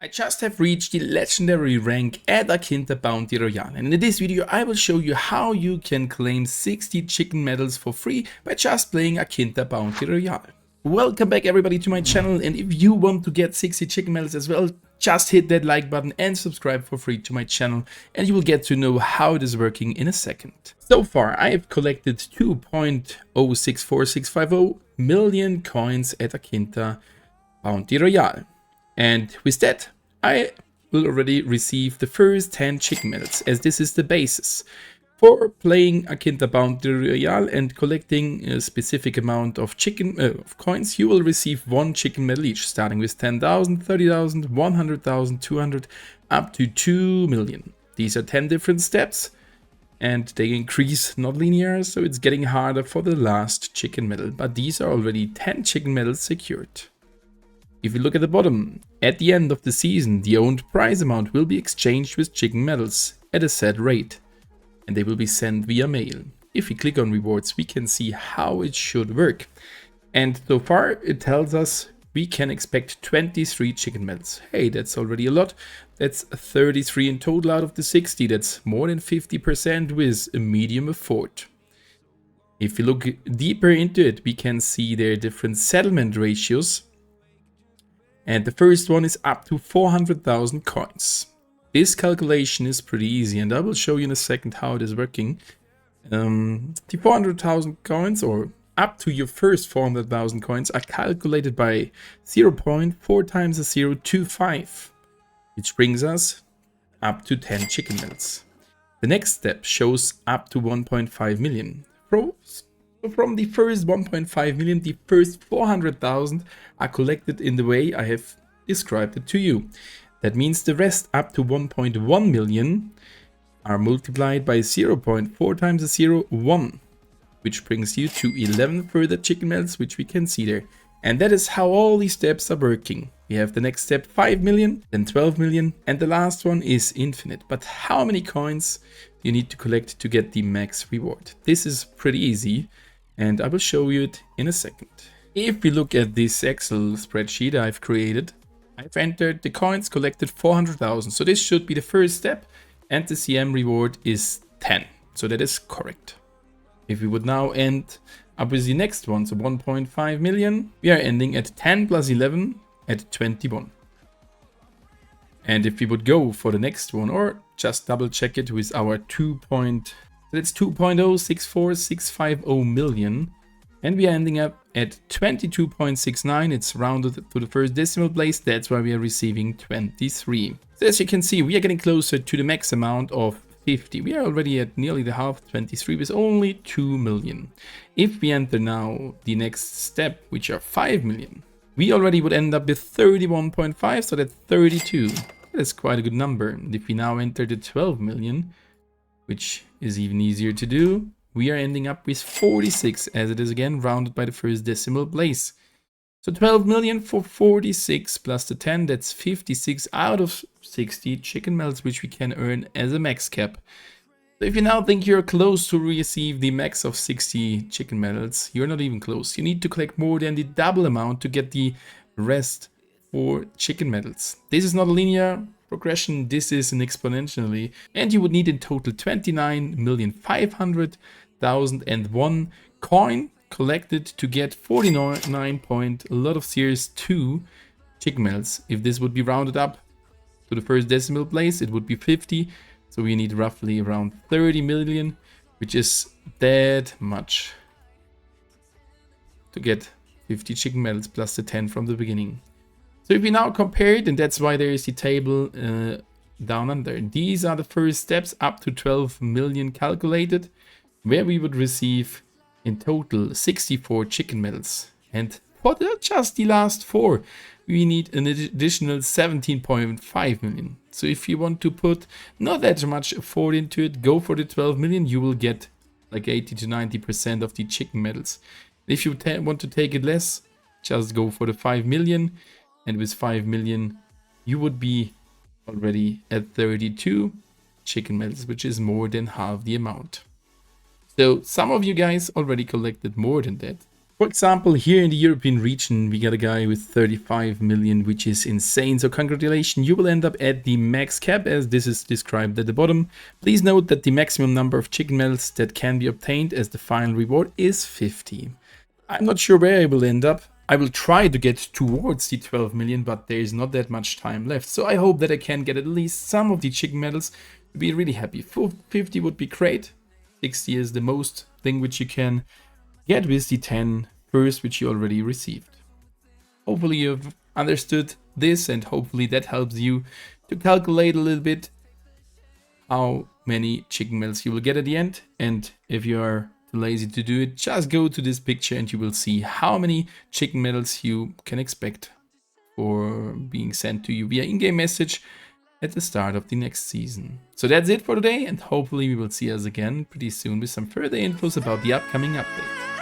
I just have reached the legendary rank at Akinta Bounty Royale, and in this video I will show you how you can claim 60 chicken medals for free by just playing Akinta Bounty Royale. Welcome back everybody to my channel, and if you want to get 60 chicken medals as well, just hit that like button and subscribe for free to my channel, and you will get to know how it is working in a second. So far I have collected 2.064650 million coins at Akinta Bounty Royale. And with that, I will already receive the first 10 chicken medals, as this is the basis. For playing Akinta Bounty Royale and collecting a specific amount of coins, you will receive 1 chicken medal each, starting with 10,000, 30,000, 100,000, 200, up to 2 million. These are 10 different steps, and they increase not linear, so it's getting harder for the last chicken medal. But these are already 10 chicken medals secured. If you look at the bottom, at the end of the season, the owned prize amount will be exchanged with chicken medals at a set rate, and they will be sent via mail. If we click on rewards, we can see how it should work. And so far, it tells us we can expect 23 chicken medals. Hey, that's already a lot. That's 33 in total out of the 60. That's more than 50% with a medium effort. If you look deeper into it, we can see their different settlement ratios. And the first one is up to 400,000 coins. This calculation is pretty easy, and I will show you in a second how it is working. The 400,000 coins, or up to your first 400,000 coins, are calculated by 0.4 times a 0.25, which brings us up to 10 chicken medals. The next step shows up to 1.5 million. From the first 1.5 million, the first 400,000 are collected in the way I have described it to you. That means the rest up to 1.1 million are multiplied by 0.4 times a 0.1, which brings you to 11 further chicken medals, which we can see there. And that is how all these steps are working. We have the next step 5 million, then 12 million, and the last one is infinite. But how many coins you need to collect to get the max reward? This is pretty easy, and I will show you it in a second. If we look at this Excel spreadsheet I've created, I've entered the coins collected 400,000. So this should be the first step, and the CM reward is 10. So that is correct. If we would now end up with the next one, so 1.5 million, we are ending at 10 plus 11 at 21. And if we would go for the next one, or just double check it with our 2.064650 million, and we are ending up at 22.69. It's rounded to the first decimal place. That's why we are receiving 23. So as you can see, we are getting closer to the max amount of 50. We are already at nearly the half, 23, with only 2 million. If we enter now the next step, which are 5 million, we already would end up with 31.5, so that's 32. That's quite a good number. And if we now enter the 12 million, which is even easier to do, we are ending up with 46, as it is again rounded by the first decimal place. So 12 million for 46 plus the 10, that's 56 out of 60 chicken medals, which we can earn as a max cap. So if you now think you're close to receive the max of 60 chicken medals, you're not even close. You need to collect more than the double amount to get the rest for chicken medals. This is not a linear progression, this is an exponentially, and you would need in total 29,500,001 coin collected to get 49 point a lot of series 2 chicken medals. If this would be rounded up to the first decimal place, it would be 50, so we need roughly around 30 million, which is that much to get 50 chicken medals plus the 10 from the beginning. So if we now compare it, and that's why there is the table down under. These are the first steps up to 12 million calculated, where we would receive in total 64 chicken medals. And for just the last 4, we need an additional 17.5 million. So if you want to put not that much effort into it, go for the 12 million, you will get like 80 to 90% of the chicken medals. If you want to take it less, just go for the 5 million. And with 5 million, you would be already at 32 chicken medals, which is more than half the amount. So some of you guys already collected more than that. For example, here in the European region, we got a guy with 35 million, which is insane. So congratulations, you will end up at the max cap as this is described at the bottom. Please note that the maximum number of chicken medals that can be obtained as the final reward is 50. I'm not sure where I will end up. I will try to get towards the 12 million, but there is not that much time left. So I hope that I can get at least some of the chicken medals to be really happy. 50 would be great. 60 is the most thing which you can get with the 10 first, which you already received. Hopefully you've understood this, and hopefully that helps you to calculate a little bit how many chicken medals you will get at the end. And if you are too lazy to do it, just go to this picture and you will see how many chicken medals you can expect for being sent to you via in-game message at the start of the next season. So that's it for today, and hopefully we will see us again pretty soon with some further infos about the upcoming update.